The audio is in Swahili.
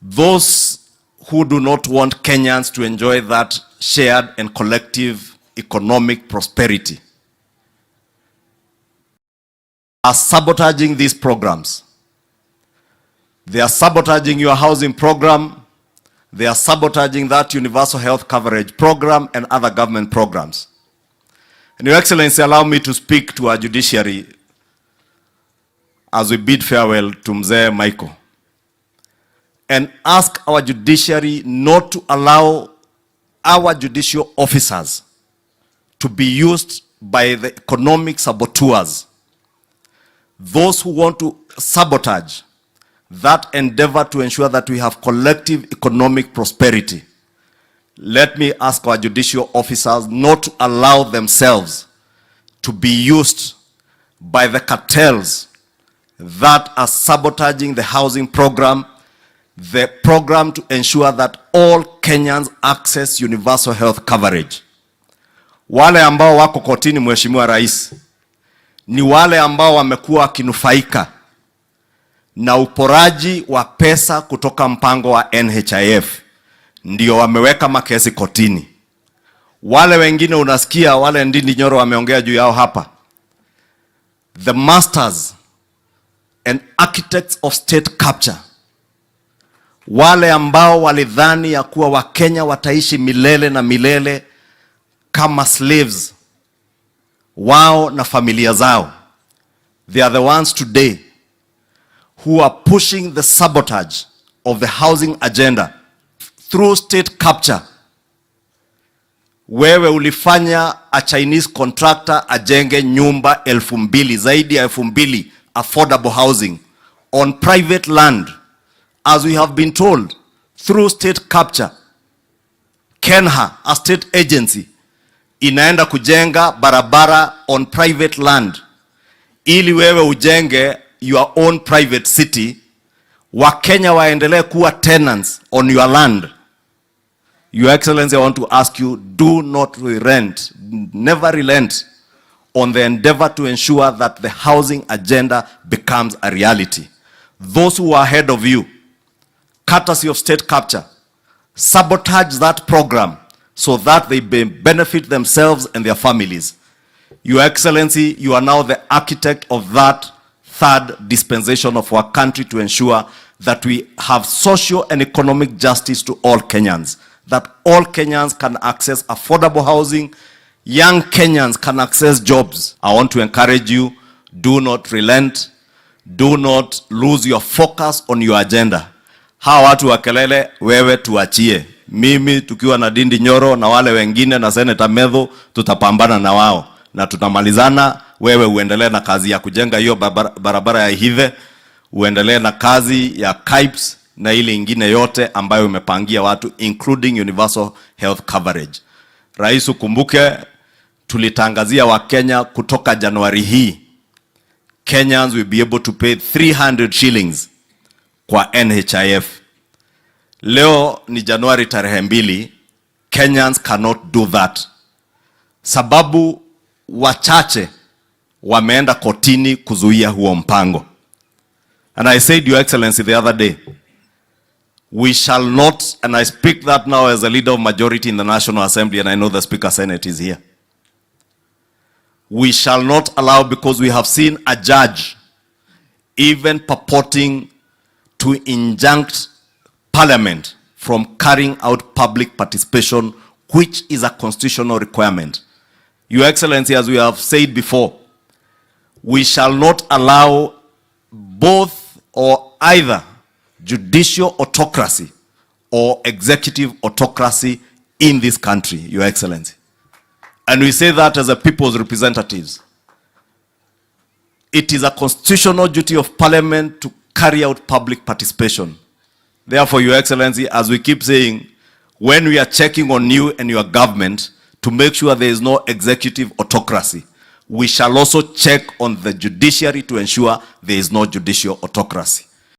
those who do not want Kenyans to enjoy that shared and collective economic prosperity are sabotaging these programs. They are sabotaging your housing program. They are sabotaging that universal health coverage program and other government programs. And Your Excellency, allow me to speak to our judiciary as we bid farewell to Mzee Michael, and ask our judiciary not to allow our judicial officers to be used by the economic saboteurs, those who want to sabotage that endeavor to ensure that we have collective economic prosperity. Let me ask our judicial officers not to allow themselves to be used by the cartels that are sabotaging the housing program, the program to ensure that all Kenyans access universal health coverage. Wale ambao wako kotini, Mheshimiwa Rais, ni wale ambao wamekuwa kinufaika na uporaji wa pesa kutoka mpango wa NHIF. Ndio wameweka makesi kotini. Wale wengine unasikia, wale Ndindi Nyoro wameongea juu yao hapa. The masters and architects of state capture, wale ambao walidhani ya kuwa Wakenya wataishi milele na milele kama slaves wao na familia zao. They are the ones today who are pushing the sabotage of the housing agenda through state capture. Wewe ulifanya a Chinese contractor ajenge nyumba 2,000, zaidi ya 2,000 affordable housing on private land, as we have been told, through state capture. Kenha, a state agency, inaenda kujenga barabara on private land ili wewe ujenge your own private city. Wakenya waendelee kuwa tenants on your land. Your Excellency, I want to ask you, do not relent, never relent on the endeavor to ensure that the housing agenda becomes a reality. Those who are ahead of you, courtesy of state capture, sabotage that program so that they benefit themselves and their families. Your Excellency, you are now the architect of that third dispensation of our country to ensure that we have social and economic justice to all Kenyans, that all Kenyans can access affordable housing, young Kenyans can access jobs. I want to encourage you, do not relent, do not lose your focus on your agenda. Hawa watu wa kelele wewe tuachie. Mimi tukiwa na Ndindi Nyoro na wale wengine na Senator Medho tutapambana na wao na tutamalizana. Wewe uendelee na kazi ya kujenga hiyo barabara ya Hithe, uendelee na kazi ya KIPES na ile ingine yote ambayo umepangia watu, including universal health coverage. Rais, ukumbuke tulitangazia wa Kenya kutoka Januari hii, Kenyans will be able to pay 300 shillings kwa NHIF. Leo ni Januari tarehe 2, Kenyans cannot do that. Sababu wachache wameenda kotini kuzuia huo mpango. And I said, Your Excellency, the other day, we shall not, and I speak that now as a leader of majority in the National Assembly, and I know the Speaker Senate is here. We shall not allow, because we have seen a judge even purporting to injunct Parliament from carrying out public participation, which is a constitutional requirement. Your Excellency, as we have said before, we shall not allow both or either judicial autocracy or executive autocracy in this country, Your Excellency. And we say that as a people's representatives. It is a constitutional duty of Parliament to carry out public participation. Therefore, Your Excellency, as we keep saying, when we are checking on you and your government to make sure there is no executive autocracy, we shall also check on the judiciary to ensure there is no judicial autocracy.